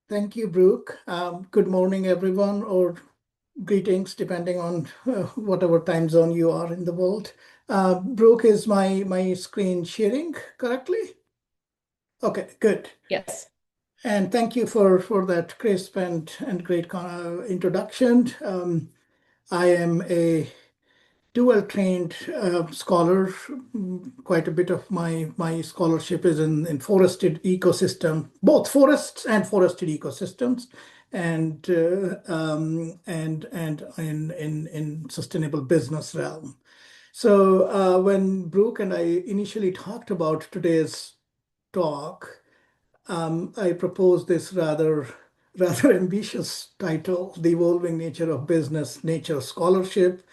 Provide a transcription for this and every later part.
Thank you, Brooke. Good morning, everyone, or greetings, depending on whatever time zone you are in the world. Brooke, is my screen sharing correctly? Okay, good. Yes. And thank you for that crisp and great introduction. I am a dual trained scholar. Quite a bit of my scholarship is in forested ecosystem, both forests and forested ecosystems, and in sustainable business realm. So when Brooke and I initially talked about today's talk, I proposed this rather ambitious title, The Evolving Nature of Business Nature Scholarship.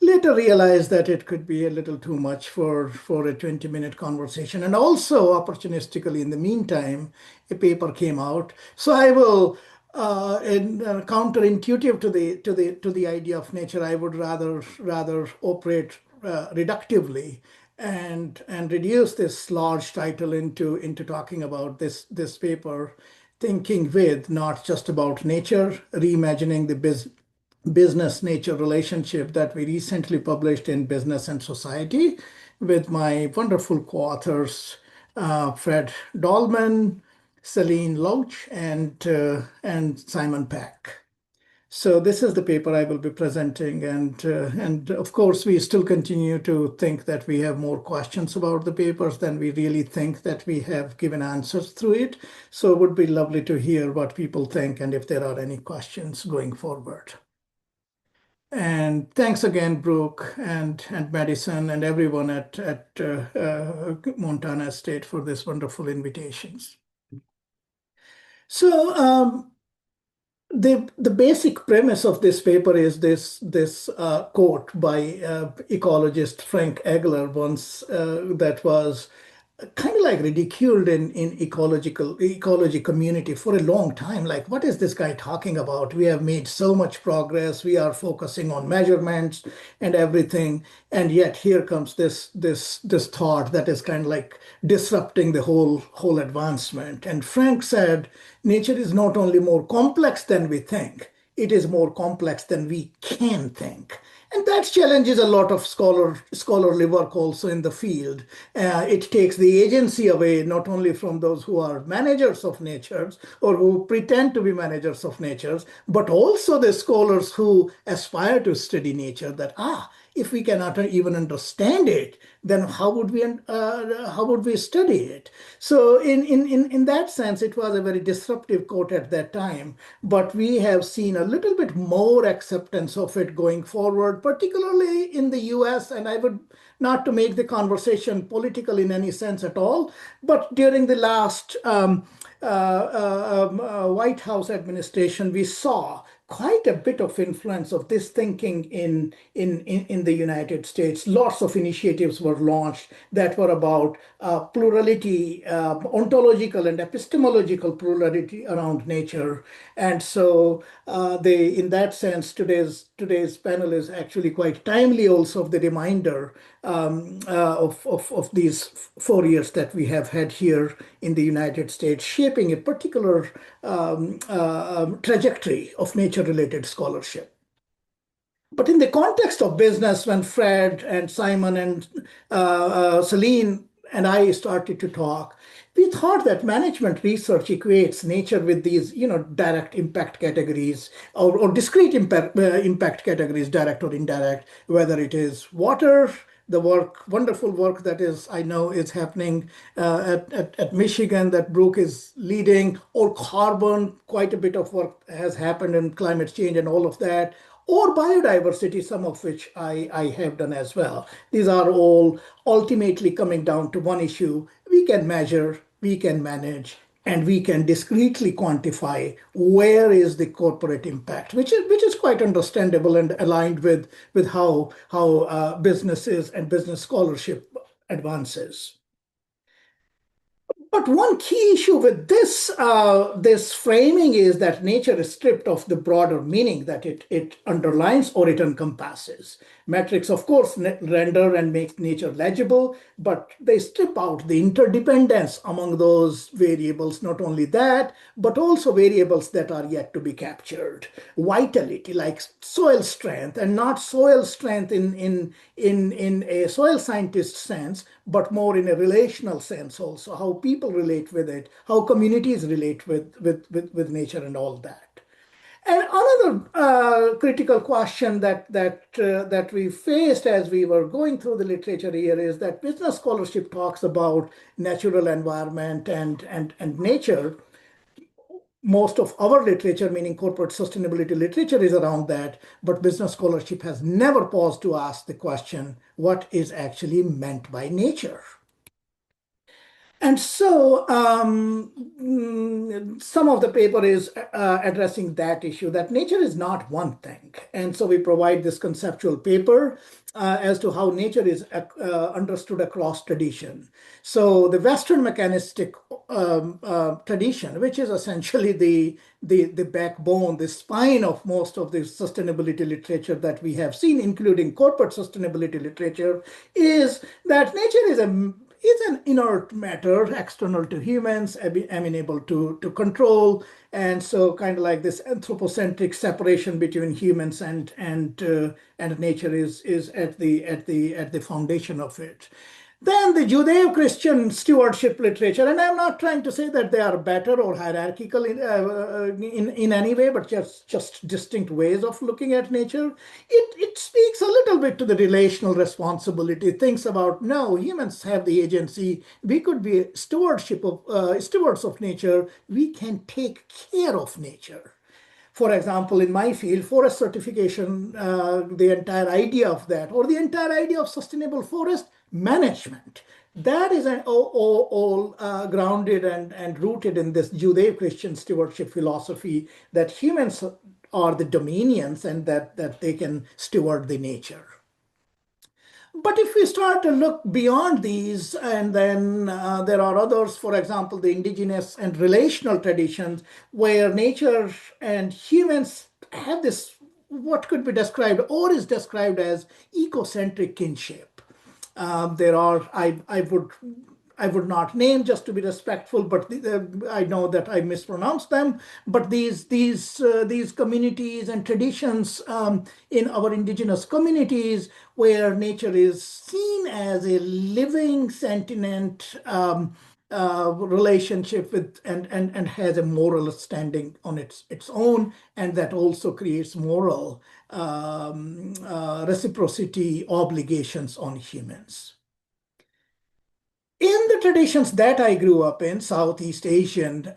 Later realized that it could be a little too much for a 20-minute conversation. And also opportunistically, in the meantime, a paper came out. So I will, counterintuitive to the idea of nature, I would rather operate reductively and reduce this large title into talking about this paper, thinking with not just about nature, reimagining the business nature relationship that we recently published in Business and Society with my wonderful co-authors, Fred Dahlman, Celine Loach, and Simon Peck. So this is the paper I will be presenting, and of course we still continue to think that we have more questions about the papers than we really think that we have given answers through it. So it would be lovely to hear what people think and if there are any questions going forward. And thanks again, Brooke and Madison and everyone at Montana State for this wonderful invitations. So the basic premise of this paper is this quote by ecologist Frank Egler once that was kind of like ridiculed in ecology community for a long time. Like, what is this guy talking about? We have made so much progress. We are focusing on measurements and everything, and yet here comes this thought that is kind of like disrupting the whole advancement. And Frank said, nature is not only more complex than we think, it is more complex than we can think. And that challenges a lot of scholarly work also in the field. It takes the agency away not only from those who are managers of natures or who pretend to be managers of natures, but also the scholars who aspire to study nature. That if we cannot even understand it, then how would we study it? So in that sense, it was a very disruptive quote at that time. But we have seen a little bit more acceptance of it going forward, particularly in the US. And I would not to make the conversation political in any sense at all, but during the last White House administration, we saw quite a bit of influence of this thinking in the United States. Lots of initiatives were launched that were about plurality, ontological and epistemological plurality around nature. And so in that sense, today's panel is actually quite timely also of the reminder of these 4 years that we have had here in the United States, shaping a particular trajectory of nature-related scholarship. But in the context of business, when Fred and Simon and Celine and I started to talk, we thought that management research equates nature with these, direct impact categories or discrete impact categories, direct or indirect, whether it is water, the wonderful work that I know is happening at Michigan that Brooke is leading, or carbon, quite a bit of work has happened in climate change and all of that, or biodiversity, some of which I have done as well. These are all ultimately coming down to one issue. We can measure, we can manage, and we can discretely quantify where is the corporate impact, which is quite understandable and aligned with how businesses and business scholarship advances. But one key issue with this framing is that nature is stripped of the broader meaning that it underlines or it encompasses. Metrics, of course, render and make nature legible, but they strip out the interdependence among those variables. Not only that, but also variables that are yet to be captured. Vitality, like soil strength, and not soil strength in a soil scientist sense, but more in a relational sense also, how people relate with it, how communities relate with nature and all that. And another critical question that we faced as we were going through the literature here is that business scholarship talks about natural environment and nature. Most of our literature, meaning corporate sustainability literature, is around that, but business scholarship has never paused to ask the question, what is actually meant by nature? And so some of the paper is addressing that issue, that nature is not one thing. And so we provide this conceptual paper as to how nature is understood across tradition. So the Western mechanistic tradition, which is essentially the backbone, the spine of most of the sustainability literature that we have seen, including corporate sustainability literature, is that nature is an inert matter external to humans, amenable to control, and so kind of like this anthropocentric separation between humans and nature is at the foundation of it. Then the Judeo-Christian stewardship literature, and I'm not trying to say that they are better or hierarchical in any way, but just distinct ways of looking at nature. It speaks a little bit to the relational responsibility. Thinks about, no, humans have the agency. We could be stewards of nature. We can take care of nature. For example, in my field, forest certification, the entire idea of that, or the entire idea of sustainable forest management, that is all grounded and rooted in this Judeo-Christian stewardship philosophy that humans are the dominions and that they can steward the nature. But if we start to look beyond these, and then there are others, for example, the indigenous and relational traditions, where nature and humans have this, what could be described or is described as ecocentric kinship. There are, I would not name just to be respectful, but I know that I mispronounced them. But these communities and traditions in our indigenous communities, where nature is seen as a living, sentient relationship with and has a moral standing on its own, and that also creates moral reciprocity obligations on humans. In the traditions that I grew up in, Southeast Asian,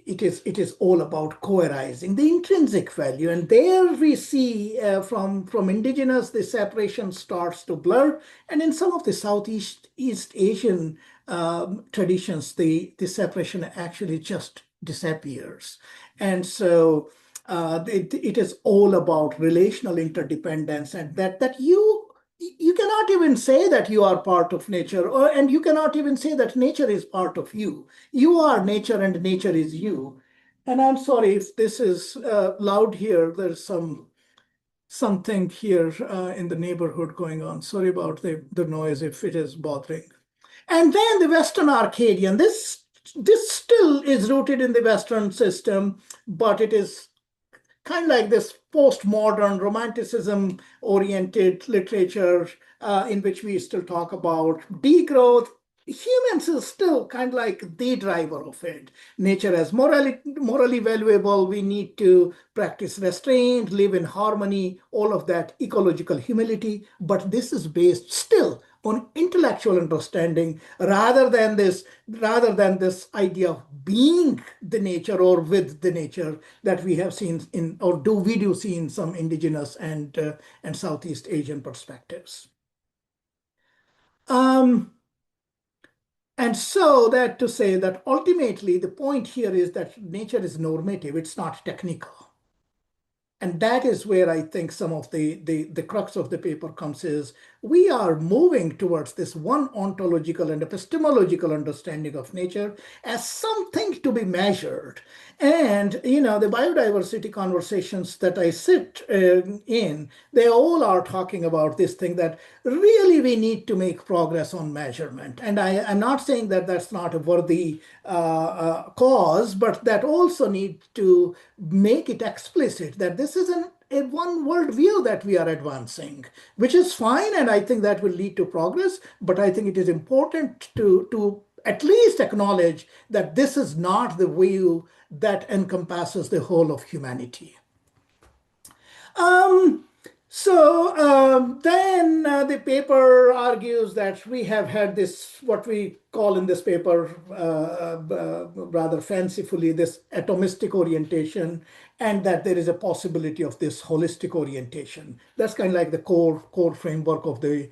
it is all about co-arising the intrinsic value, and there we see from indigenous the separation starts to blur, and in some of the East Asian traditions, the separation actually just disappears, and so it is all about relational interdependence, and that you cannot even say that you are part of nature, and you cannot even say that nature is part of you. You are nature and nature is you. And I'm sorry if this is loud here. There's something here in the neighborhood going on. Sorry about the noise if it is bothering. And then the Western Arcadian. This still is rooted in the Western system, but it is kind of like this postmodern romanticism oriented literature in which we still talk about degrowth. Humans is still kind of like the driver of it. Nature as morally valuable. We need to practice restraint, live in harmony, all of that ecological humility. But this is based still on intellectual understanding rather than this idea of being the nature or with the nature that we have seen in, or we do see in some indigenous and Southeast Asian perspectives. And so that to say that ultimately the point here is that nature is normative, it's not technical. And that is where I think some of the crux of the paper comes is we are moving towards this one ontological and epistemological understanding of nature as something to be measured. And, the biodiversity conversations that I sit in, they all are talking about this thing that really we need to make progress on measurement. And I'm not saying that that's not a worthy cause, but that also need to make it explicit that this isn't a one worldview that we are advancing, which is fine, and I think that will lead to progress. But I think it is important to at least acknowledge that this is not the view that encompasses the whole of humanity. Um, then the paper argues that we have had this, what we call in this paper, rather fancifully, this atomistic orientation, and that there is a possibility of this holistic orientation. That's kind of like the core framework of the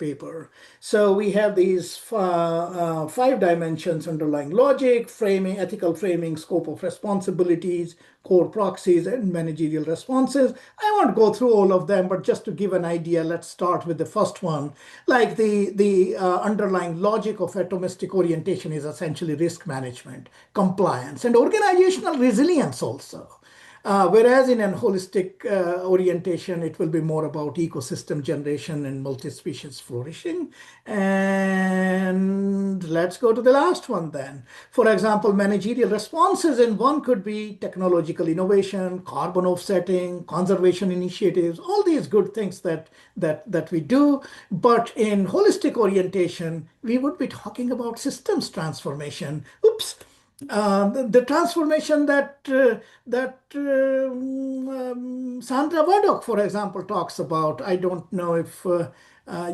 paper. So we have these five dimensions: underlying logic, framing, ethical framing, scope of responsibilities, core proxies, and managerial responses. I won't go through all of them, but just to give an idea, let's start with the first one. Like the underlying logic of atomistic orientation is essentially risk management, compliance, and organizational resilience also. Whereas in an holistic orientation, it will be more about ecosystem generation and multi-species flourishing. And let's go to the last one then. For example, managerial responses in one could be technological innovation, carbon offsetting, conservation initiatives, all these good things that we do. But in holistic orientation, we would be talking about systems transformation. Oops. The transformation that Sandra Waddock, for example, talks about. I don't know if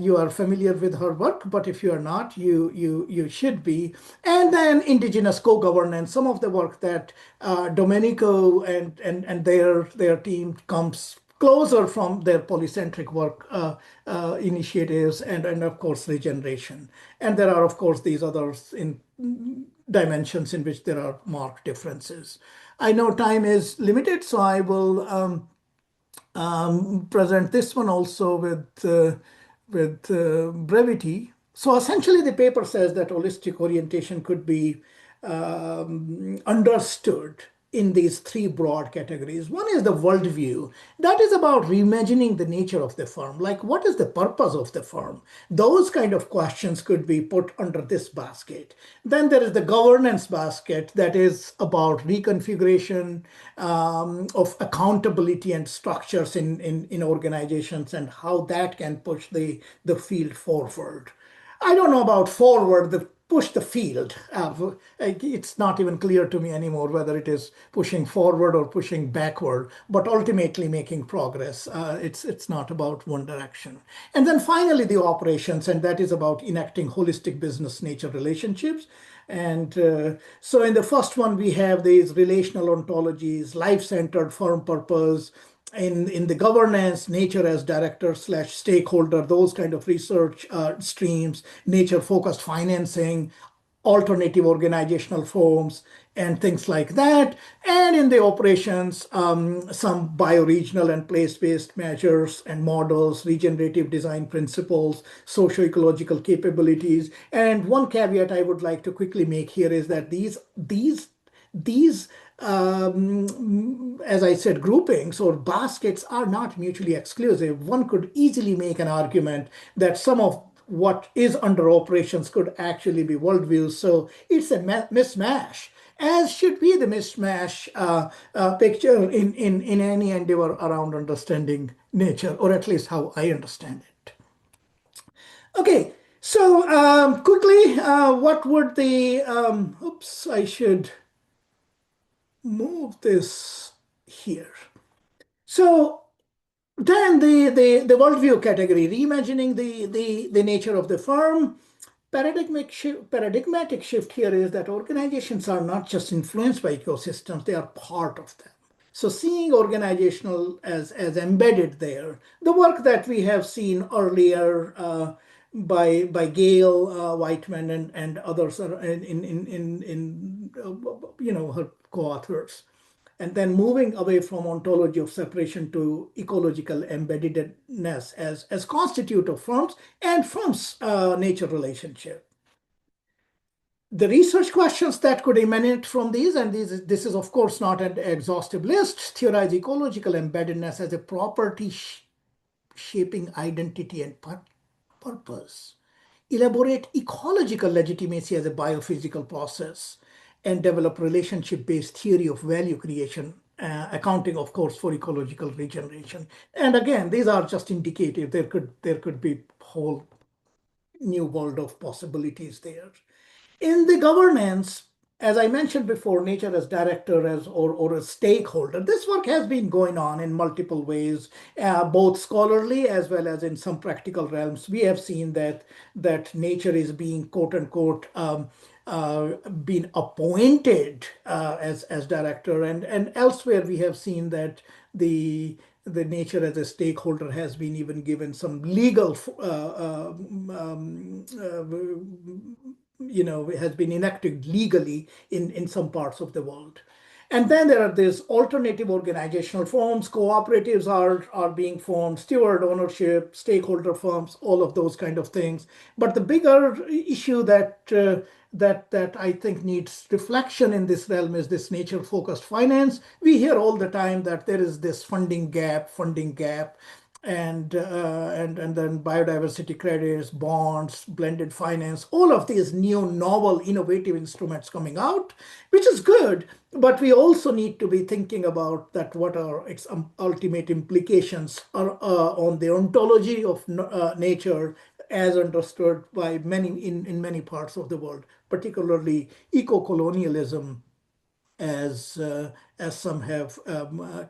you are familiar with her work, but if you are not, you should be. And then indigenous co-governance, some of the work that Domenico and their team comes closer from their polycentric work initiatives, and of course regeneration. And there are of course these others in dimensions in which there are marked differences. I know time is limited, so I will present this one also with brevity. So essentially, the paper says that holistic orientation could be understood in these three broad categories. One is the worldview. That is about reimagining the nature of the firm. Like, what is the purpose of the firm? Those kind of questions could be put under this basket. Then there is the governance basket that is about reconfiguration of accountability and structures in organizations and how that can push the field forward. I don't know about forward, the push the field. It's not even clear to me anymore whether it is pushing forward or pushing backward, but ultimately making progress. It's not about one direction. And then finally, the operations, and that is about enacting holistic business nature relationships. And so in the first one, we have these relational ontologies, life-centered firm purpose, in the governance, nature as director slash stakeholder, those kind of research streams, nature focused financing, alternative organizational forms, and things like that. And in the operations, some bioregional and place-based measures and models, regenerative design principles, socio-ecological capabilities. And one caveat I would like to quickly make here is that these as I said, groupings or baskets are not mutually exclusive. One could easily make an argument that some of what is under operations could actually be worldviews. So it's a mismatch, as should be the mismatch picture in any endeavor around understanding nature, or at least how I understand it. Okay, so quickly, what would the, oops, I should move this here. So then the worldview category, reimagining the nature of the firm. Paradigmatic shift here is that organizations are not just influenced by ecosystems, they are part of them. So seeing organizational as embedded there, the work that we have seen earlier by Gail Whiteman and others in her co-authors. and then moving away from ontology of separation to ecological embeddedness as constitute of firms and firms-nature relationship. The research questions that could emanate from these, and this is of course not an exhaustive list, theorize ecological embeddedness as a property shaping identity and purpose, elaborate ecological legitimacy as a biophysical process, and develop relationship-based theory of value creation, accounting, of course, for ecological regeneration. And again, these are just indicative. There could be whole new world of possibilities there. In the governance, as I mentioned before, nature as director or a stakeholder, this work has been going on in multiple ways, both scholarly as well as in some practical realms. We have seen that nature is being quote unquote been appointed as director, and elsewhere we have seen that the nature as a stakeholder has been even given some legal has been enacted legally in some parts of the world. And then there are these alternative organizational forms, cooperatives are being formed, steward ownership, stakeholder firms, all of those kind of things. But the bigger issue that I think needs reflection in this realm is this nature-focused finance. We hear all the time that there is this funding gap, and then biodiversity credits, bonds, blended finance, all of these new novel innovative instruments coming out, which is good, but we also need to be thinking about that what are its ultimate implications on the ontology of nature as understood by many in many parts of the world, particularly eco-colonialism as some have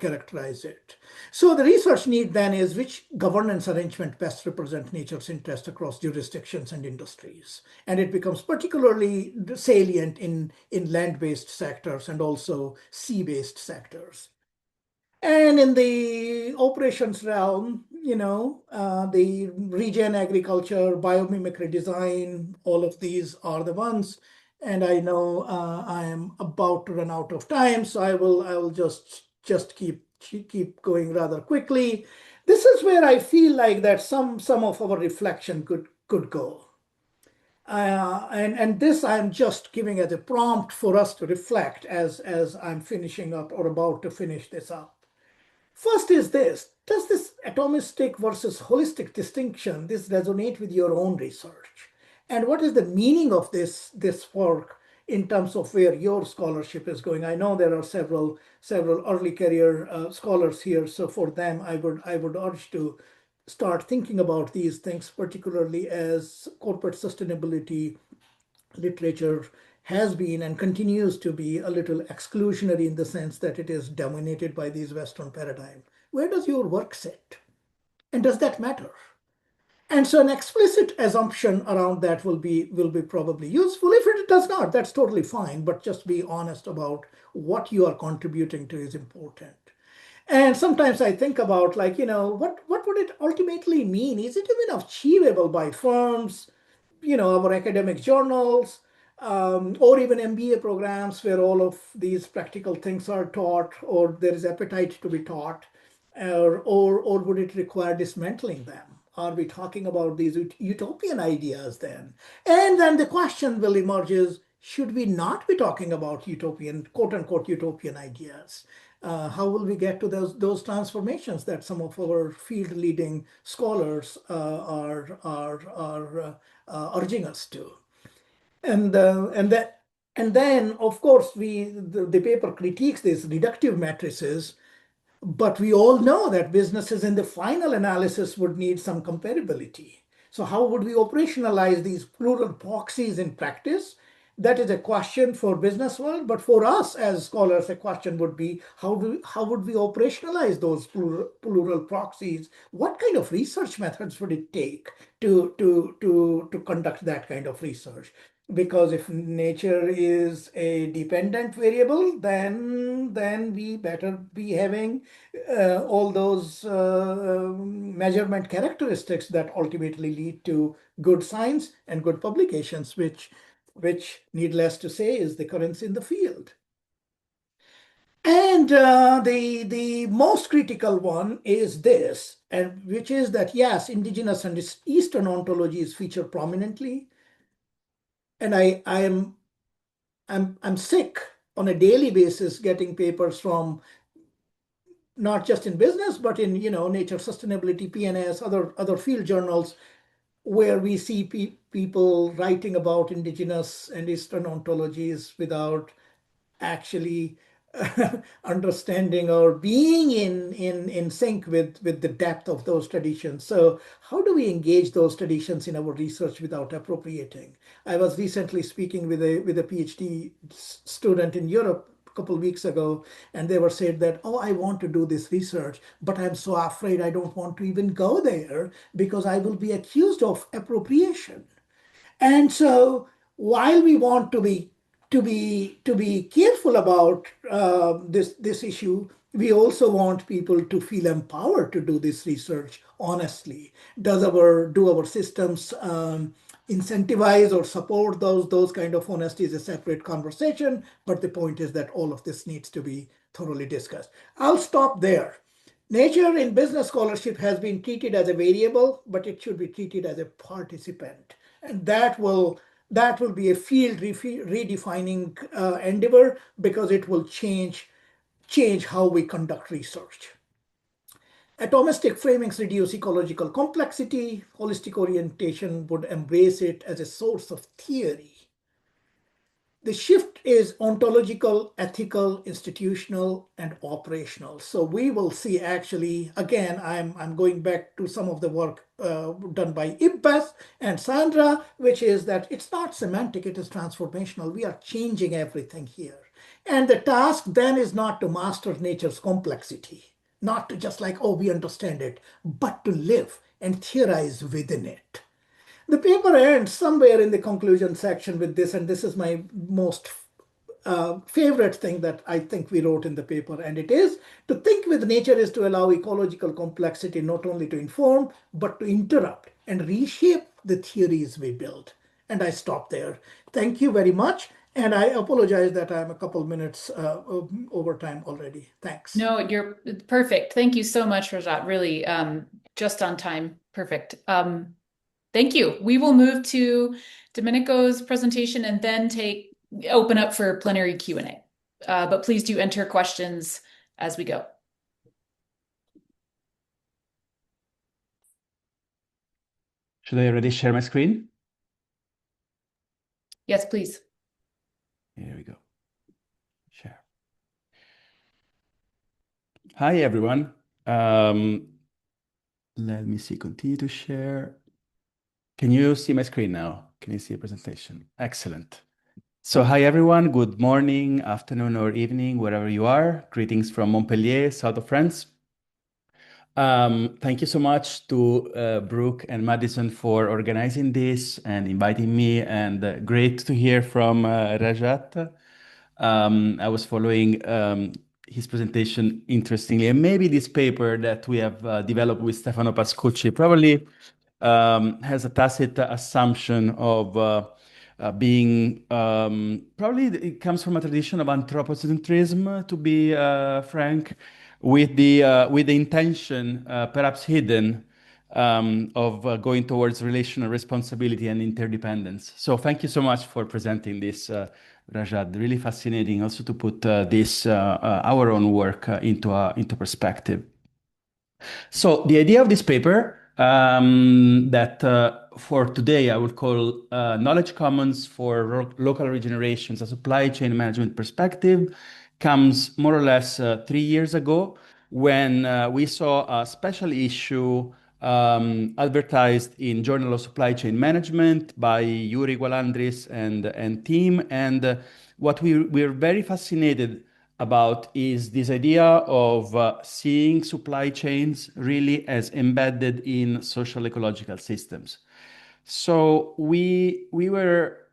characterized it. So the research need then is which governance arrangement best represent nature's interest across jurisdictions and industries. And it becomes particularly salient in land-based sectors and also sea-based sectors. And in the operations realm, the regen agriculture, biomimicry design, all of these are the ones. And I know I am about to run out of time, so I will just keep going rather quickly. This is where I feel like that some of our reflection could go. And this I'm just giving as a prompt for us to reflect as I'm finishing up or about to finish this up. First is this, does this atomistic versus holistic distinction, this resonate with your own research? And what is the meaning of this work in terms of where your scholarship is going? I know there are several early career scholars here, so for them I would urge to start thinking about these things, particularly as corporate sustainability literature has been and continues to be a little exclusionary in the sense that it is dominated by these Western paradigm. Where does your work sit? And does that matter? And so an explicit assumption around that will be probably useful. If it does not, that's totally fine, but just be honest about what you are contributing to is important. And sometimes I think about what would it ultimately mean? Is it even achievable by firms, our academic journals, or even MBA programs where all of these practical things are taught, or there is appetite to be taught, or would it require dismantling them? Are we talking about these utopian ideas then? And then the question will emerge is, should we not be talking about utopian, quote unquote, utopian ideas? How will we get to those transformations that some of our field leading scholars are urging us to? And then of course the paper critiques these reductive matrices, but we all know that businesses in the final analysis would need some comparability. So how would we operationalize these plural proxies in practice? That is a question for business world, but for us as scholars, a question would be how would we operationalize those plural proxies? What kind of research methods would it take to conduct that kind of research? Because if nature is a dependent variable, then we better be having all those measurement characteristics that ultimately lead to good science and good publications, which needless to say is the currency in the field. And the most critical one is this, and which is that yes, indigenous and Eastern ontologies feature prominently, and I'm sick on a daily basis getting papers from not just in business but in Nature Sustainability, PNS, other field journals where we see people writing about indigenous and Eastern ontologies without actually understanding or being in sync with the depth of those traditions. So how do we engage those traditions in our research without appropriating? I was recently speaking with a PhD student in Europe a couple of weeks ago, and they were saying that, oh, I want to do this research, but I'm so afraid I don't want to even go there because I will be accused of appropriation. And so, while we want to be careful about this issue, we also want people to feel empowered to do this research honestly. Do our systems incentivize or support those kind of honesty is a separate conversation. But the point is that all of this needs to be thoroughly discussed. I'll stop there. Nature in business scholarship has been treated as a variable, but it should be treated as a participant. And that will be a field redefining endeavor because it will change how we conduct research. Atomistic framings reduce ecological complexity. Holistic orientation would embrace it as a source of theory. The shift is ontological, ethical, institutional, and operational. So we will see actually, again, I'm going back to some of the work done by Ibbas and Sandra, which is that it's not semantic, it is transformational. We are changing everything here. And the task then is not to master nature's complexity, not to just like, oh, we understand it, but to live and theorize within it. The paper ends somewhere in the conclusion section with this, and this is my most favorite thing that I think we wrote in the paper, and it is to think with nature is to allow ecological complexity not only to inform, but to interrupt and reshape the theories we build. And I stop there. Thank you very much. And I apologize that I'm a couple minutes over time already. Thanks. No, you're perfect. Thank you so much, Rajat. Really, just on time. Perfect. Thank you. We will move to Domenico's presentation and then open up for plenary Q&A. But please do enter questions as we go. Should I already share my screen? Yes, please. Here we go. Share. Hi, everyone. Let me see, continue to share. Can you see my screen now? Can you see a presentation? Excellent. So hi, everyone. Good morning, afternoon, or evening, wherever you are. Greetings from Montpellier, south of France. Thank you so much to Brooke and Madison for organizing this and inviting me, and great to hear from Rajat. I was following his presentation interestingly, and maybe this paper that we have developed with Stefano Pascucci probably has a tacit assumption of being probably it comes from a tradition of anthropocentrism, to be frank, with the intention, perhaps hidden, of going towards relational responsibility and interdependence. So thank you so much for presenting this, Rajat. Really fascinating also to put this our own work into perspective. So the idea of this paper that for today I would call Knowledge Commons for Local Regenerations, a Supply Chain Management Perspective, comes more or less 3 years ago when we saw a special issue advertised in Journal of Supply Chain Management by Yuri Gualandris and team. And what we're very fascinated about is this idea of seeing supply chains really as embedded in social ecological systems. So we were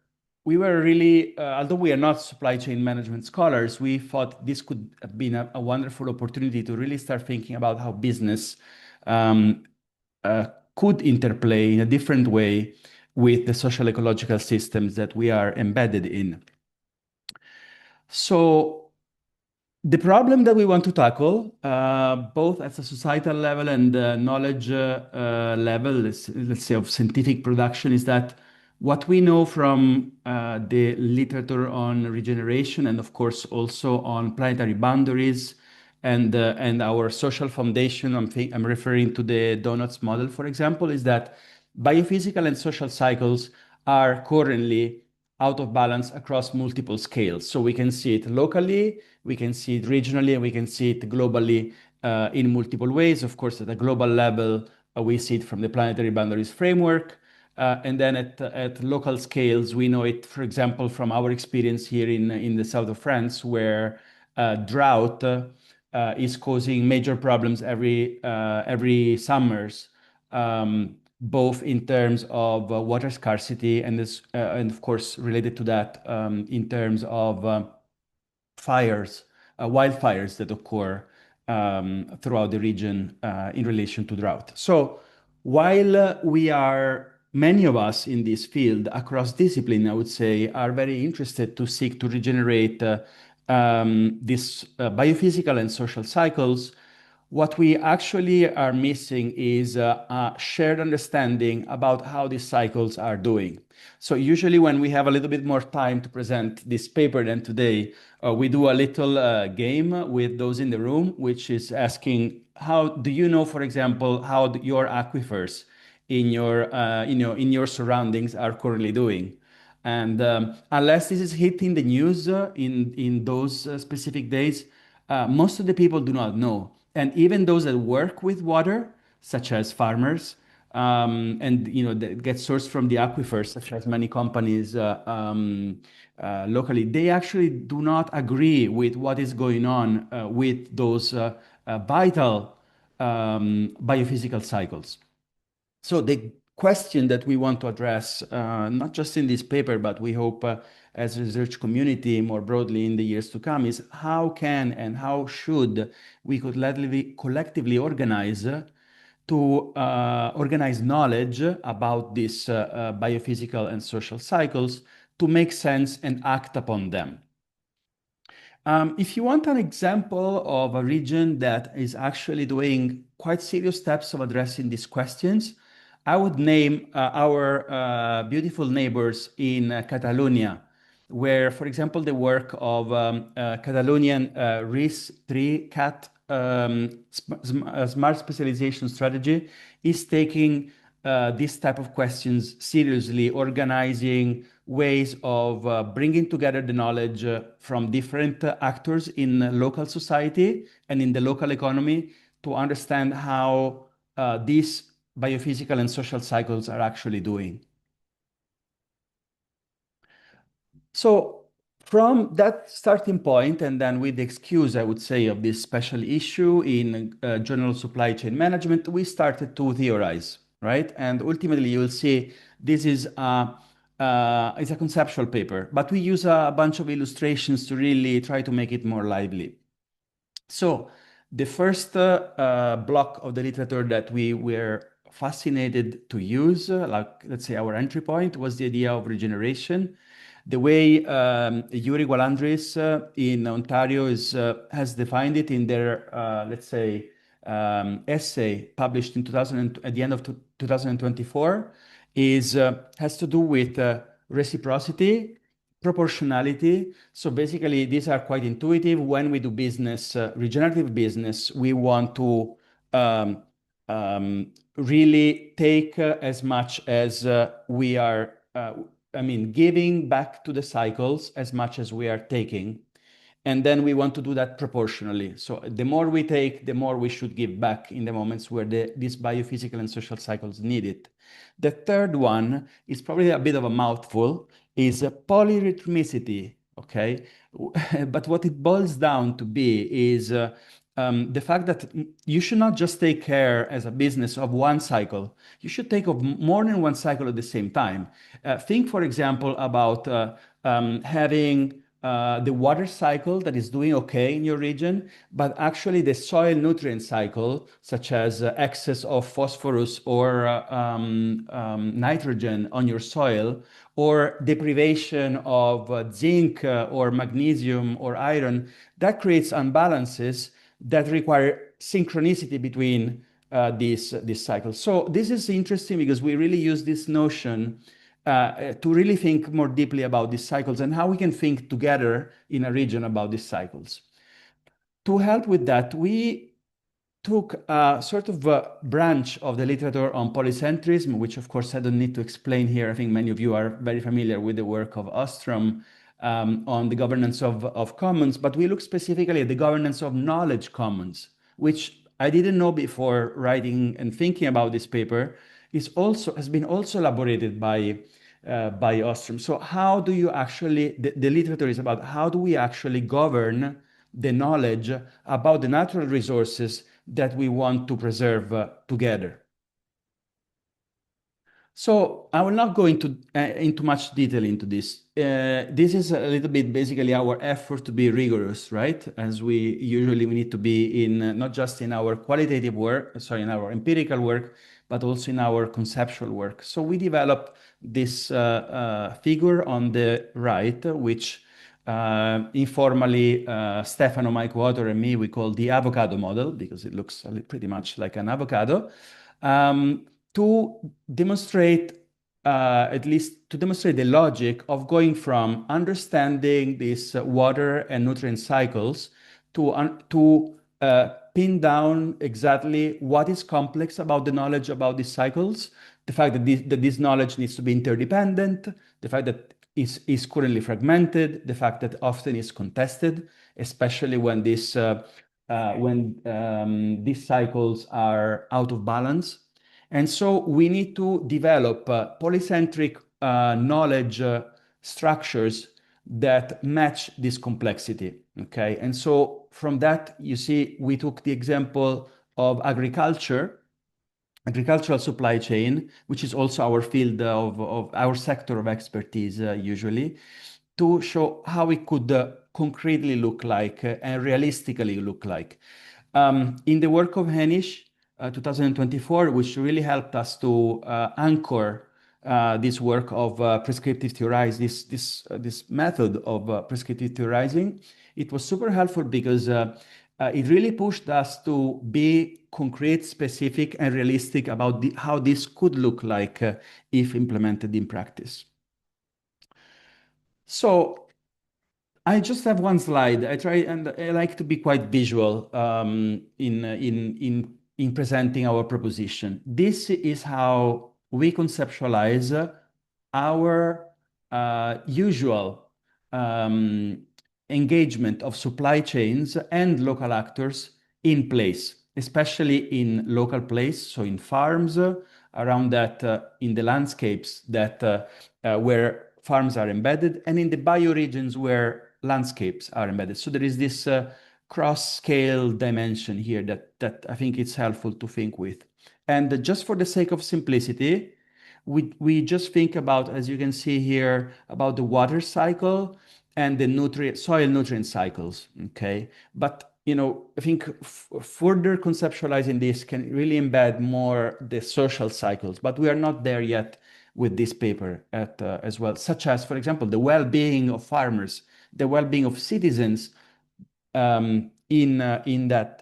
really, although we are not supply chain management scholars, we thought this could have been a wonderful opportunity to really start thinking about how business could interplay in a different way with the social ecological systems that we are embedded in. So The problem that we want to tackle, both at a societal level and knowledge level, let's say of scientific production, is that what we know from the literature on regeneration and, of course, also on planetary boundaries and our social foundation, I'm referring to the donuts model, for example, is that biophysical and social cycles are currently out of balance across multiple scales. So we can see it locally, we can see it regionally, and we can see it globally in multiple ways. Of course, at a global level, we see it from the planetary boundaries framework. And then at local scales, we know it, for example, from our experience here in the south of France, where drought is causing major problems every summers, both in terms of water scarcity and of course related to that in terms of fires, wildfires that occur throughout the region in relation to drought. So while many of us in this field across discipline, I would say, are very interested to seek to regenerate these biophysical and social cycles, what we actually are missing is a shared understanding about how these cycles are doing. So usually when we have a little bit more time to present this paper than today, we do a little game with those in the room, which is asking, how do you know, for example, how your aquifers in your surroundings are currently doing? And unless this is hitting the news in those specific days, most of the people do not know. And even those that work with water, such as farmers, and that get sourced from the aquifers, such as many companies locally, they actually do not agree with what is going on with those vital biophysical cycles. So the question that we want to address, not just in this paper, but we hope as a research community more broadly in the years to come, is how can and how should we collectively organize to organize knowledge about these biophysical and social cycles to make sense and act upon them. If you want an example of a region that is actually doing quite serious steps of addressing these questions, I would name our beautiful neighbors in Catalonia, where, for example, the work of Catalonian RIS3 CAT smart specialization strategy is taking this type of questions seriously, organizing ways of bringing together the knowledge from different actors in local society and in the local economy to understand how these biophysical and social cycles are actually doing. So from that starting point, and then with the excuse, I would say, of this special issue in general supply chain management, we started to theorize, right? And ultimately, you will see this is it's a conceptual paper, but we use a bunch of illustrations to really try to make it more lively. So the first block of the literature that we were fascinated to use, like let's say our entry point, was the idea of regeneration. The way Yuri Gualandris in Ontario has defined it in their, let's say, essay published in at the end of 2024 has to do with reciprocity, proportionality. So basically, these are quite intuitive. When we do business, regenerative business, we want to really take as much as we are, giving back to the cycles as much as we are taking. And then we want to do that proportionally. So the more we take, the more we should give back in the moments where these biophysical and social cycles need it. The third one is probably a bit of a mouthful, is polyrhythmicity, okay? But what it boils down to be is the fact that you should not just take care as a business of one cycle. You should take of more than one cycle at the same time. Think, for example, about having the water cycle that is doing okay in your region, but actually the soil nutrient cycle, such as excess of phosphorus or nitrogen on your soil, or deprivation of zinc or magnesium or iron, that creates imbalances that require synchronicity between these cycles. So this is interesting because we really use this notion to really think more deeply about these cycles and how we can think together in a region about these cycles. To help with that, we took a sort of a branch of the literature on polycentrism, which of course I don't need to explain here. I think many of you are very familiar with the work of Ostrom on the governance of commons, but we look specifically at the governance of knowledge commons, which I didn't know before writing and thinking about this paper, has been also elaborated by Ostrom. So how do you actually, the literature is about how do we actually govern the knowledge about the natural resources that we want to preserve together. So I will not go into much detail into this. This is a little bit basically our effort to be rigorous, right? As we need to be in not just in our qualitative work, sorry, in our empirical work, but also in our conceptual work. So we developed this figure on the right, which informally Stefano, my co-author, and me, we call the avocado model because it looks pretty much like an avocado. To demonstrate, at least to demonstrate the logic of going from understanding these water and nutrient cycles to pin down exactly what is complex about the knowledge about these cycles, the fact that this knowledge needs to be interdependent, the fact that is currently fragmented, the fact that often is contested, especially when these cycles are out of balance. And so we need to develop polycentric knowledge structures that match this complexity, okay? And so from that, you see, we took the example of agricultural supply chain, which is also our field of our sector of expertise usually, to show how it could concretely look like and realistically look like. In the work of Henish, 2024, which really helped us to anchor this work of prescriptive theorizing, this method of prescriptive theorizing. It was super helpful because it really pushed us to be concrete, specific, and realistic about how this could look like if implemented in practice. So I just have one slide. I try and I like to be quite visual in presenting our proposition. This is how we conceptualize our usual engagement of supply chains and local actors in place, especially in local place, so in farms, around that, in the landscapes that where farms are embedded, and in the bioregions where landscapes are embedded. So there is this cross-scale dimension here that I think it's helpful to think with. And just for the sake of simplicity, we just think about, as you can see here, about the water cycle and the soil nutrient cycles, okay? But I think further conceptualizing this can really embed more the social cycles, but we are not there yet with this paper as well, such as, for example, the well-being of farmers, the well-being of citizens in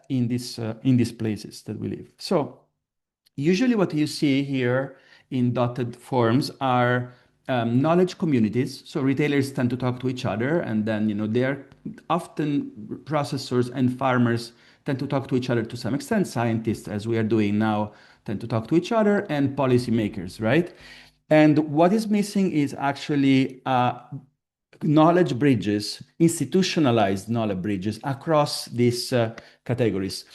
these places that we live. So usually what you see here in dotted forms are knowledge communities. So retailers tend to talk to each other, and then they're often processors and farmers tend to talk to each other to some extent. Scientists, as we are doing now, tend to talk to each other, and policymakers, right? And what is missing is actually knowledge bridges, institutionalized knowledge bridges across these categories.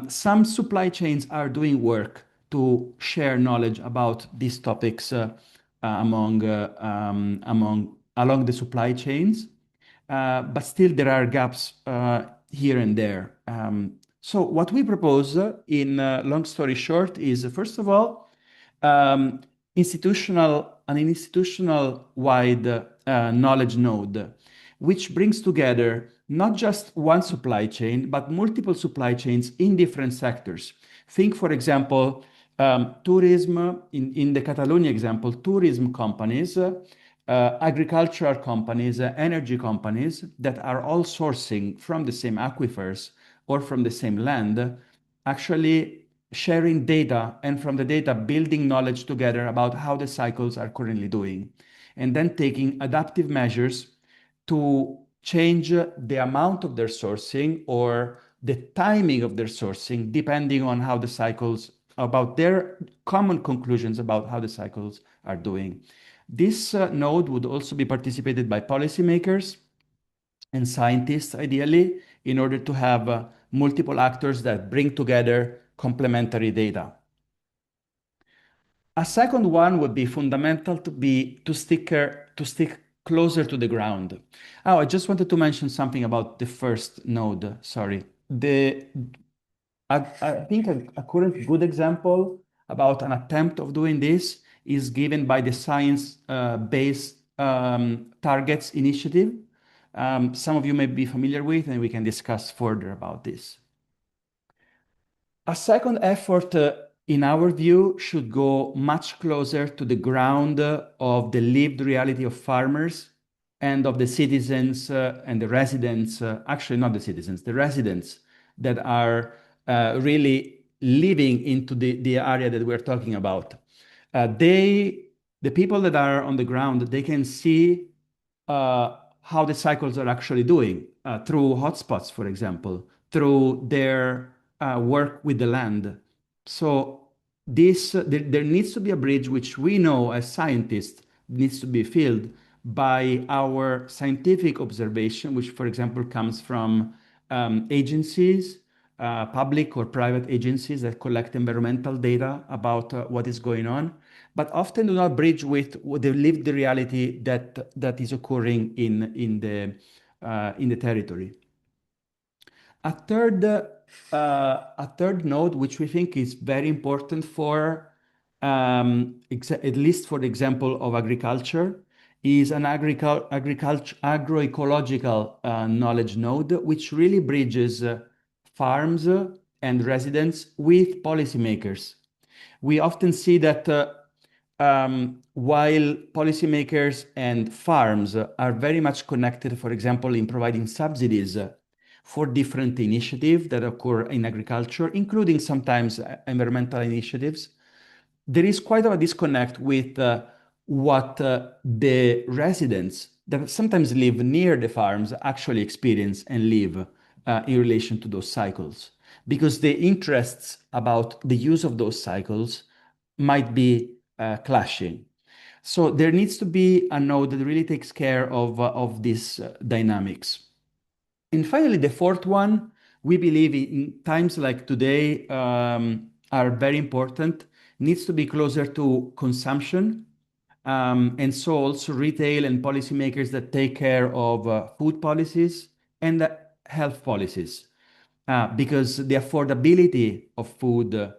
Some supply chains are doing work to share knowledge about these topics along the supply chains, but still there are gaps here and there. So what we propose, in long story short, is first of all an institutional wide knowledge node, which brings together not just one supply chain, but multiple supply chains in different sectors. Think, for example, tourism, in the Catalonia example, tourism companies, agricultural companies, energy companies that are all sourcing from the same aquifers or from the same land, actually sharing data and from the data building knowledge together about how the cycles are currently doing, and then taking adaptive measures to change the amount of their sourcing or the timing of their sourcing, depending on how the cycles, about their common conclusions about how the cycles are doing. This node would also be participated by policymakers and scientists, ideally, in order to have multiple actors that bring together complementary data. A second one would be fundamental to stick closer to the ground. Oh, I just wanted to mention something about the first node. Sorry. I think a current good example about an attempt of doing this is given by the Science-Based Targets Initiative. Some of you may be familiar with, and we can discuss further about this. A second effort, in our view, should go much closer to the ground of the lived reality of farmers and of the citizens and the residents, actually not the citizens, the residents that are really living into the area that we're talking about. The people that are on the ground, they can see how the cycles are actually doing through hotspots, for example, through their work with the land. So there needs to be a bridge which we know as scientists needs to be filled by our scientific observation, which, for example, comes from agencies, public or private agencies that collect environmental data about what is going on, but often do not bridge with the lived reality that is occurring in the territory. A third node, which we think is very important for, at least for the example of agriculture, is an agroecological knowledge node, which really bridges farms and residents with policymakers. We often see that while policymakers and farms are very much connected, for example, in providing subsidies for different initiatives that occur in agriculture, including sometimes environmental initiatives, there is quite a disconnect with what the residents that sometimes live near the farms actually experience and live in relation to those cycles, because the interests about the use of those cycles might be clashing. So there needs to be a node that really takes care of these dynamics. And finally, the fourth one, we believe in times like today are very important, needs to be closer to consumption. And so also retail and policymakers that take care of food policies and health policies. Because the affordability of food,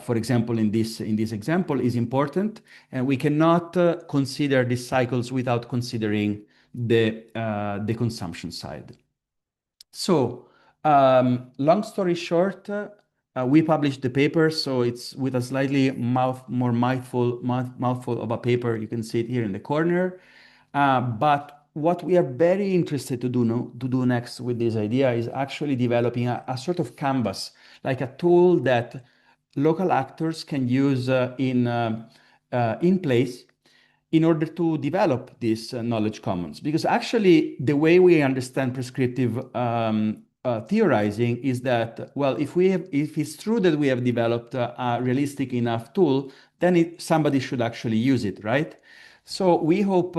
for example, in this example, is important, and we cannot consider these cycles without considering the consumption side. So, long story short, we published the paper, so it's with a slightly more mouthful of a paper. You can see it here in the corner. But what we are very interested to do next with this idea is actually developing a sort of canvas, like a tool that local actors can use in place in order to develop these knowledge commons. Because actually, the way we understand prescriptive theorizing is that, well, if it's true that we have developed a realistic enough tool, then somebody should actually use it, right? So we hope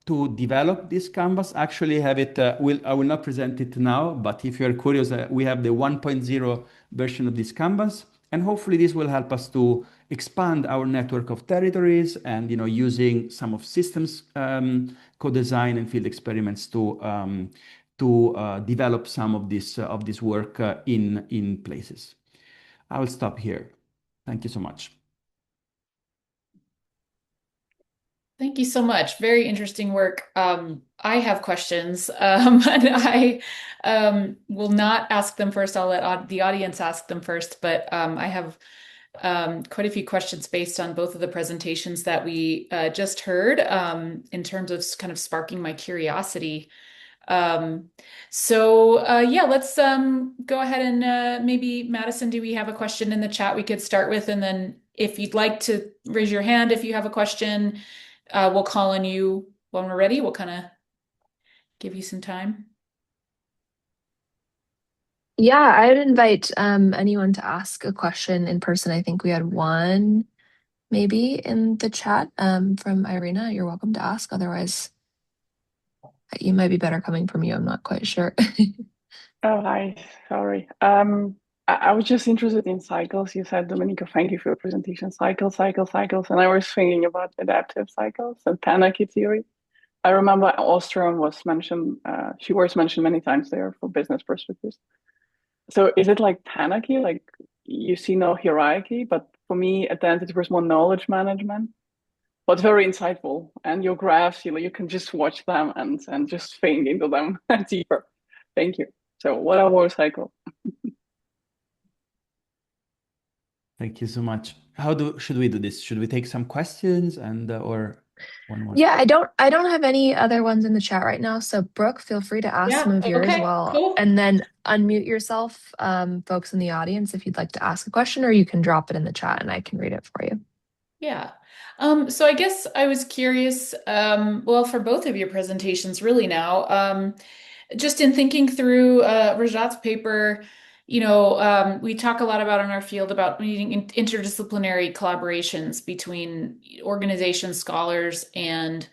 to develop this canvas, actually have it, I will not present it now, but if you're curious, we have the 1.0 version of this canvas, and hopefully this will help us to expand our network of territories and, using some of systems co-design and field experiments to develop some of this work in places. I will stop here. Thank you so much. Thank you so much. Very interesting work. I have questions, and I will not ask them first. I'll let the audience ask them first, but I have quite a few questions based on both of the presentations that we just heard in terms of kind of sparking my curiosity. Um, yeah, let's go ahead and maybe Madison, do we have a question in the chat we could start with? And then if you'd like to raise your hand if you have a question, we'll call on you when we're ready. We'll kind of give you some time. Yeah, I'd invite anyone to ask a question in person. I think we had one maybe in the chat from Irina. You're welcome to ask. Otherwise, you might be better coming from you. I'm not quite sure. Oh, hi. Sorry. I was just interested in cycles. You said, Domenico, thank you for your presentation. Cycles, cycles, cycles. And I was thinking about adaptive cycles and panicky theory. I remember Ostrom was mentioned, she was mentioned many times there for business perspectives. So is it like panicky? Like you see no hierarchy, but for me, at the end, it was more knowledge management, but very insightful. And your graphs, you can just watch them and just think into them deeper. Thank you. So what are our cycles? Thank you so much. Should we do this? Should we take some questions and or one more? Yeah, I don't have any other ones in the chat right now. So Brooke, feel free to ask some of yours Okay, while cool. and then unmute yourself, folks in the audience, if you'd like to ask a question, or you can drop it in the chat and I can read it for you. Yeah. So I guess I was curious, well, for both of your presentations, really now, just in thinking through Rajat's paper, we talk a lot about in our field about needing interdisciplinary collaborations between organizations, scholars, and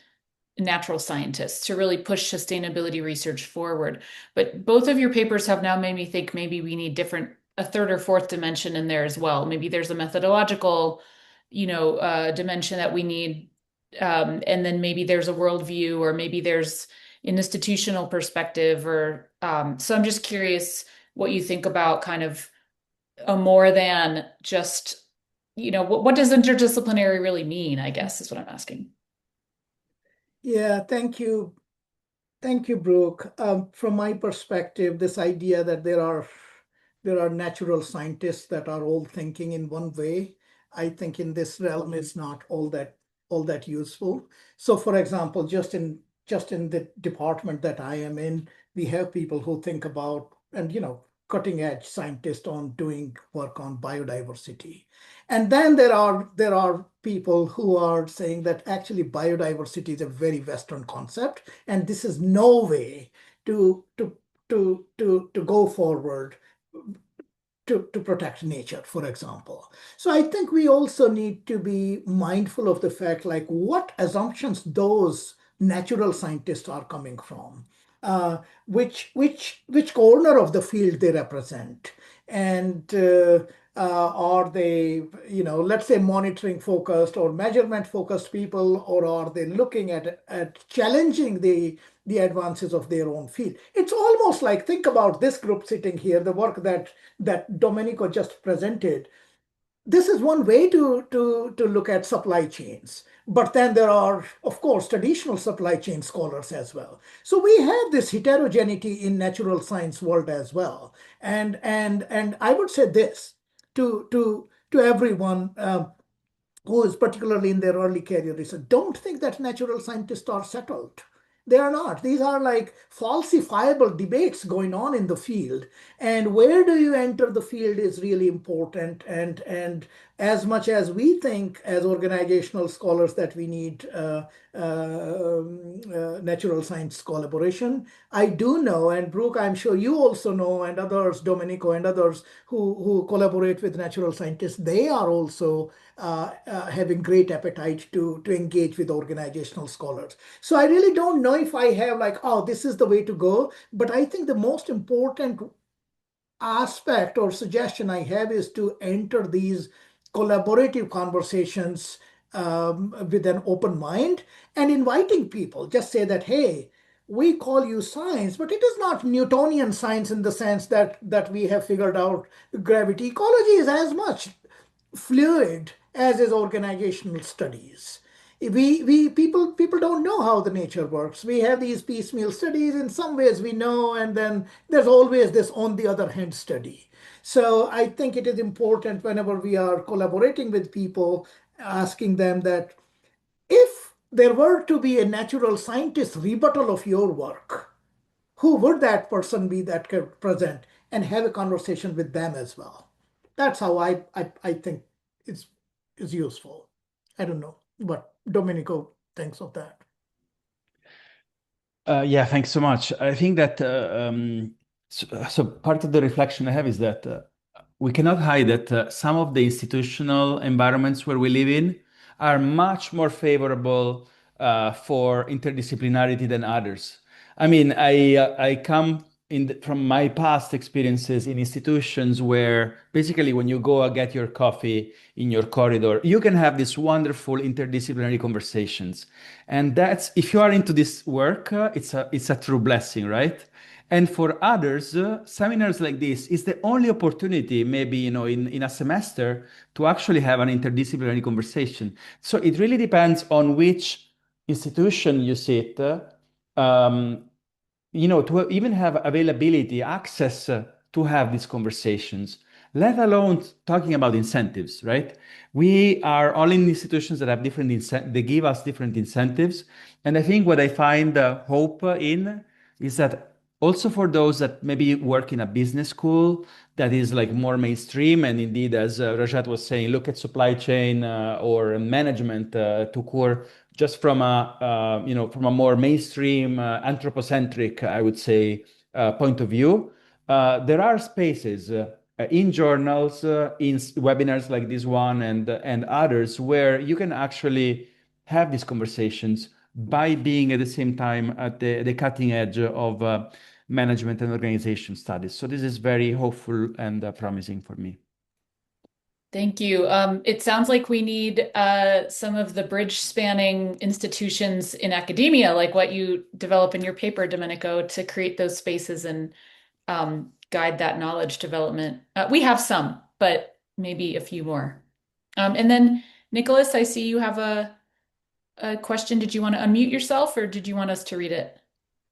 natural scientists to really push sustainability research forward. But both of your papers have now made me think maybe we need a third or fourth dimension in there as well. Maybe there's a methodological, dimension that we need. And then maybe there's a worldview, or maybe there's an institutional perspective, or so I'm just curious what you think about kind of a more than just, what does interdisciplinary really mean, I guess, is what I'm asking. Yeah, thank you. Thank you, Brooke. From my perspective, this idea that there are natural scientists that are all thinking in one way, I think in this realm is not all that useful. So, for example, just in the department that I am in, we have people who think about and cutting edge scientists on doing work on biodiversity. And then there are people who are saying that actually biodiversity is a very Western concept, and this is no way to go forward to protect nature, for example. So I think we also need to be mindful of the fact, like what assumptions those natural scientists are coming from, which corner of the field they represent, and are they, let's say, monitoring focused or measurement focused people, or are they looking at challenging the advances of their own field? It's almost like, think about this group sitting here, the work that Domenico just presented. This is one way to look at supply chains. But then there are, of course, traditional supply chain scholars as well. So we have this heterogeneity in natural science world as well. And I would say this to everyone, who is particularly in their early career research, don't think that natural scientists are settled. They are not. These are like falsifiable debates going on in the field. And where do you enter the field is really important. And as much as we think as organizational scholars that we need natural science collaboration, I do know, and Brooke, I'm sure you also know, and others, Domenico and others who collaborate with natural scientists, they are also having great appetite to engage with organizational scholars. So I really don't know if I have like, oh, this is the way to go. But I think the most important aspect or suggestion I have is to enter these collaborative conversations with an open mind and inviting people. Just say that, hey, we call you science, but it is not Newtonian science in the sense that we have figured out gravity. Ecology is as much fluid as is organizational studies. People don't know how the nature works. We have these piecemeal studies. In some ways we know, and then there's always this on the other hand study. So I think it is important whenever we are collaborating with people, asking them that if there were to be a natural scientist rebuttal of your work, who would that person be that could present, and have a conversation with them as well. That's how I think it's is useful. I don't know what Domenico thinks of that. Yeah, thanks so much. I think that so part of the reflection I have is that we cannot hide that some of the institutional environments where we live in are much more favorable for interdisciplinarity than others. I mean, I come from my past experiences in institutions where basically when you go get your coffee in your corridor, you can have these wonderful interdisciplinary conversations. And that's, if you are into this work, it's a true blessing, right? And for others, seminars like this is the only opportunity, maybe, in a semester to actually have an interdisciplinary conversation. So it really depends on which institution you sit. Um, to even have availability, access to have these conversations, let alone talking about incentives, right? We are all in institutions that have different they give us different incentives. And I think what I find hope in is that also for those that maybe work in a business school that is like more mainstream, and indeed, as Rajat was saying, look at supply chain or management to core just from a more mainstream anthropocentric, I would say, point of view. There are spaces in journals, in webinars like this one, and others where you can actually have these conversations by being at the same time at the cutting edge of management and organization studies. So this is very hopeful and promising for me. Thank you. It sounds like we need some of the bridge spanning institutions in academia, like what you develop in your paper, Domenico, to create those spaces and guide that knowledge development. We have some, but maybe a few more. And then, Nicholas, I see you have a question. Did you want to unmute yourself, or did you want us to read it?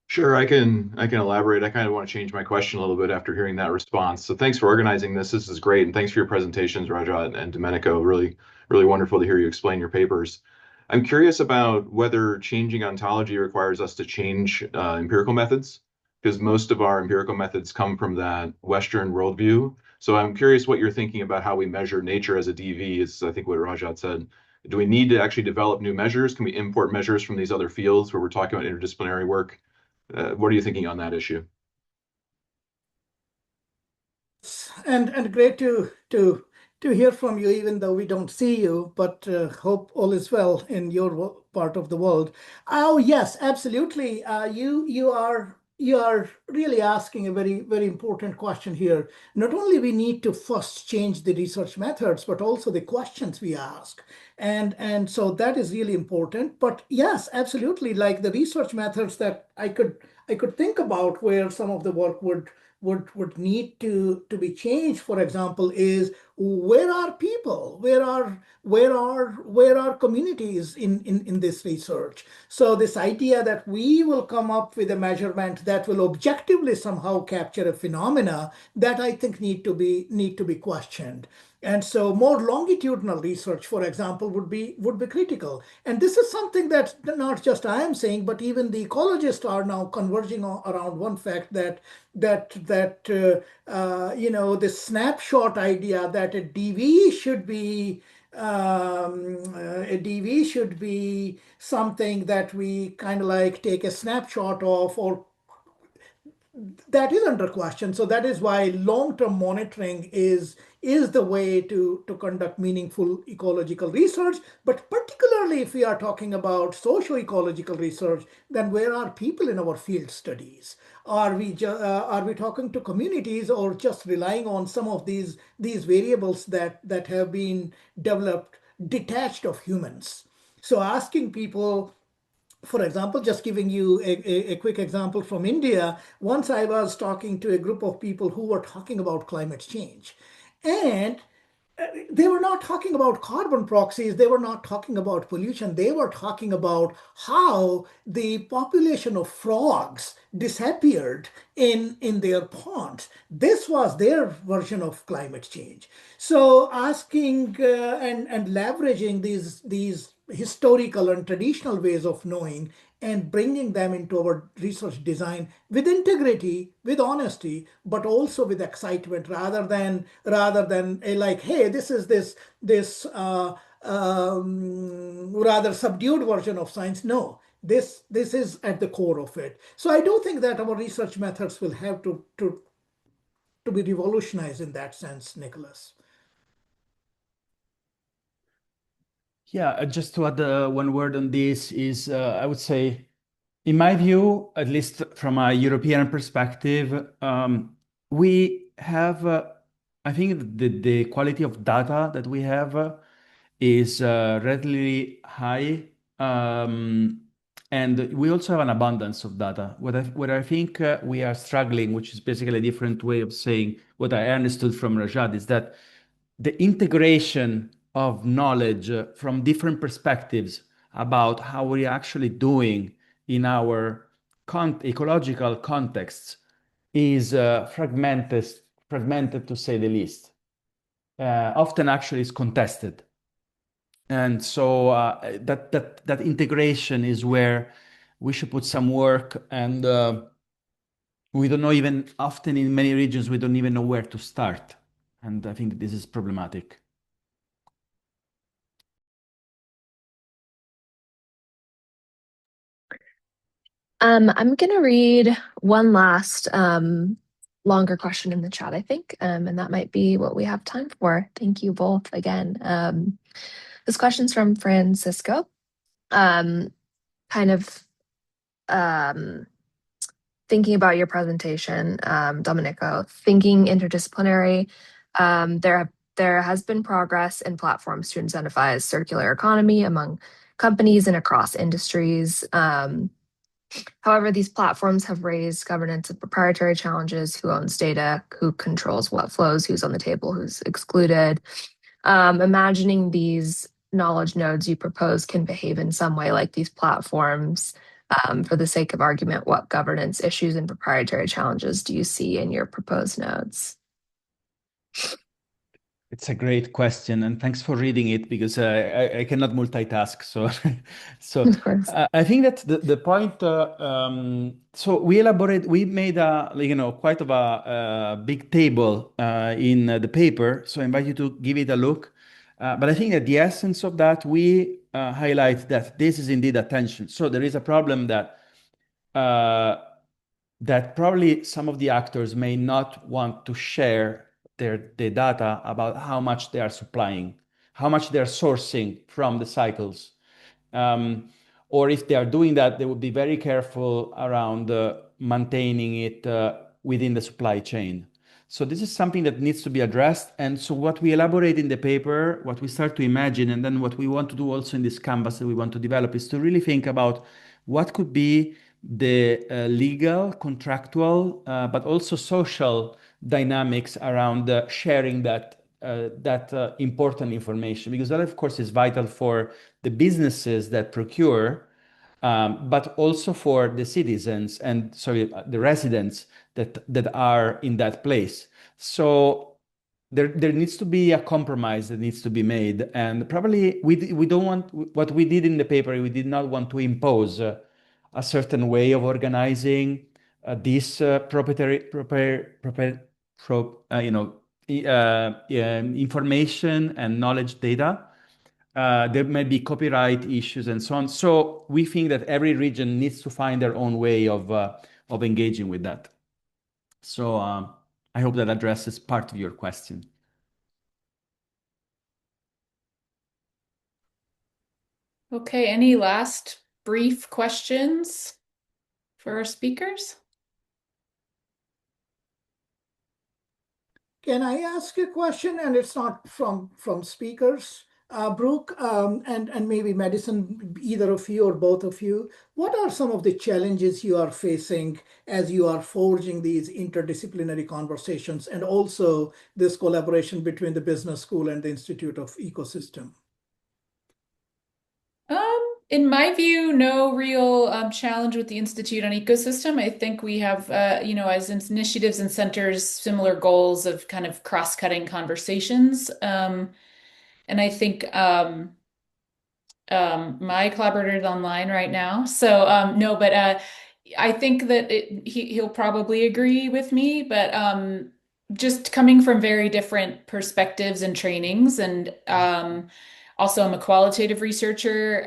Sure, I can elaborate. I kind of want to change my question a little bit after hearing that response. So thanks for organizing this. This is great, and thanks for your presentations, Rajat and Domenico. Really, really wonderful to hear you explain your papers. I'm curious about whether changing ontology requires us to change empirical methods, because most of our empirical methods come from that Western worldview. So I'm curious what you're thinking about how we measure nature as a DV, is I think what Rajat said. Do we need to actually develop new measures? Can we import measures from these other fields where we're talking about interdisciplinary work? What are you thinking on that issue? And great to hear from you, even though we don't see you, but hope all is well in your part of the world. Oh yes, absolutely. You are really asking a very important question here. Not only we need to first change the research methods, but also the questions we ask. And so that is really important. But yes, absolutely, like the research methods that I could think about where some of the work would need to be changed, for example, is where are people? Where are communities in this research? So this idea that we will come up with a measurement that will objectively somehow capture a phenomena, that I think need to be questioned. And so more longitudinal research, for example, would be critical. And this is something that not just I am saying, but even the ecologists are now converging around one fact, that the snapshot idea that a DV should be something that we kind of like take a snapshot of, or that is under question. So that is why long-term monitoring is the way to conduct meaningful ecological research. But particularly if we are talking about socio-ecological research, then where are people in our field studies? Are we talking to communities, or just relying on some of these variables that have been developed detached of humans? So asking people, for example, just giving you a quick example from India, once I was talking to a group of people who were talking about climate change. And they were not talking about carbon proxies. They were not talking about pollution. They were talking about how the population of frogs disappeared in their ponds. This was their version of climate change. So asking and leveraging these historical and traditional ways of knowing and bringing them into our research design with integrity, with honesty, but also with excitement, rather than like, hey, this is this rather subdued version of science. No, this is at the core of it. So I do think that our research methods will have to be revolutionized in that sense, Nicholas. Yeah, just to add one word on this is, I would say, in my view, at least from a European perspective, we have, I think the quality of data that we have is relatively high. And we also have an abundance of data. What I think we are struggling, which is basically a different way of saying what I understood from Rajat, is that the integration of knowledge from different perspectives about how we're actually doing in our ecological contexts is fragmented to say the least. Often actually is contested. And so that integration is where we should put some work, and we don't know, even often in many regions, we don't even know where to start. And I think this is problematic. I'm gonna read one last longer question in the chat, I think, and that might be what we have time for. Thank you both again. This question's from Francisco. Kind of thinking about your presentation, Domenico, thinking interdisciplinary, there has been progress in platforms to incentivize circular economy among companies and across industries. However, these platforms have raised governance and proprietary challenges: who owns data, who controls what flows, who's on the table, who's excluded. Imagining these knowledge nodes you propose can behave in some way like these platforms. For the sake of argument, what governance issues and proprietary challenges do you see in your proposed nodes? It's a great question, and thanks for reading it, because I cannot multitask. So, Of course. I think that the point. So we made quite of a big table in the paper. So I invite you to give it a look. But I think that the essence of that, we highlight that this is indeed attention. So there is a problem that probably some of the actors may not want to share the data about how much they are supplying, how much they are sourcing from the cycles. Or if they are doing that, they would be very careful around maintaining it within the supply chain. So this is something that needs to be addressed. And so what we elaborate in the paper, what we start to imagine, and then what we want to do also in this canvas that we want to develop, is to really think about what could be the legal, contractual, but also social dynamics around sharing that important information, because that, of course, is vital for the businesses that procure, but also for the citizens and the residents that are in that place. So there needs to be a compromise that needs to be made, and probably we don't want what we did in the paper. We did not want to impose a certain way of organizing this information and knowledge data. There may be copyright issues and so on. So we think that every region needs to find their own way of engaging with that. So I hope that addresses part of your question. Okay, any last brief questions for our speakers? Can I ask a question? And it's not from speakers. Brooke, and maybe Madison, either of you or both of you, what are some of the challenges you are facing as you are forging these interdisciplinary conversations and also this collaboration between the business school and the Institute of Ecosystem? In my view, no real challenge with the Institute on Ecosystem. I think we have, as initiatives and centers, similar goals of kind of cross-cutting conversations. And I think my collaborator is online right now. So no, but I think that he'll probably agree with me, but just coming from very different perspectives and trainings, and also I'm a qualitative researcher.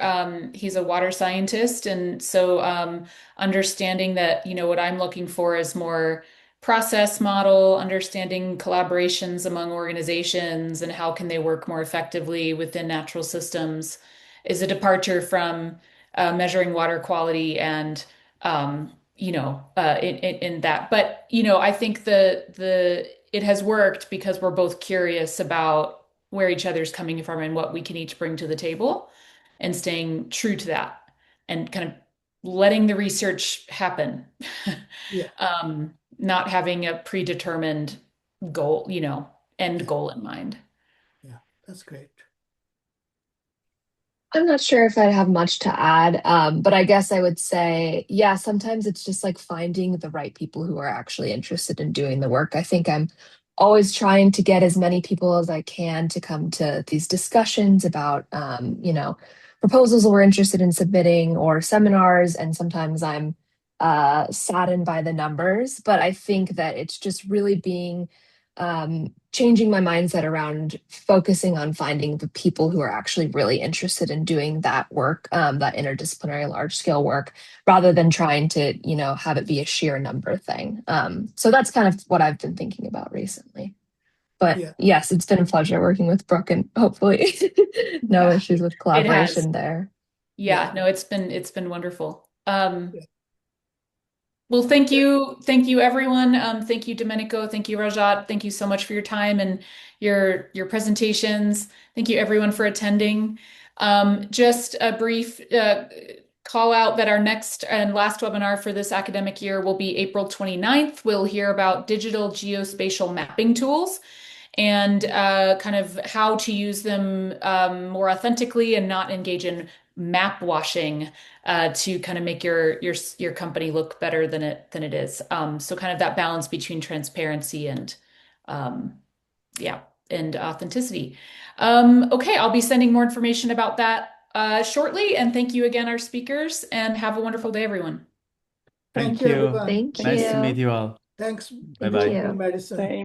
He's a water scientist, and so understanding that, what I'm looking for is more process model, understanding collaborations among organizations and how can they work more effectively within natural systems is a departure from measuring water quality and in that. But I think the it has worked because we're both curious about where each other's coming from and what we can each bring to the table, and staying true to that and kind of letting the research happen. Yeah, Not having a predetermined goal, end yeah, goal in mind. yeah, that's great. I'm not sure if I'd have much to add, but I guess I would say, yeah, sometimes it's just like finding the right people who are actually interested in doing the work. I think I'm always trying to get as many people as I can to come to these discussions about, proposals that we're interested in submitting or seminars. And sometimes I'm saddened by the numbers, but I think that it's just really being changing my mindset around focusing on finding the people who are actually really interested in doing that work, that interdisciplinary large scale work, rather than trying to, have it be a sheer number thing. So that's kind of what I've been thinking about recently. But Yeah, yes, it's been a pleasure working with Brooke, and hopefully no yeah, issues with It has. collaboration there. Yeah, yeah, no, it's been wonderful. yeah. Well, thank you, everyone. Thank you, Domenico. Thank you, Rajat. Thank you so much for your time and your presentations. Thank you, everyone, for attending. Just a brief call out that our next and last webinar for this academic year will be April 29th. We'll hear about digital geospatial mapping tools and kind of how to use them more authentically and not engage in map washing to kind of make your company look better than it is. So kind of that balance between transparency and um, yeah, and authenticity. Okay, I'll be sending more information about that shortly. And thank you again, our speakers, and have a wonderful day, everyone. Thank Thank you, you. everyone. Thank Thank Nice you. to meet you. you all. Thanks, Thank Bye-bye. Brooke and you. Madison. Same.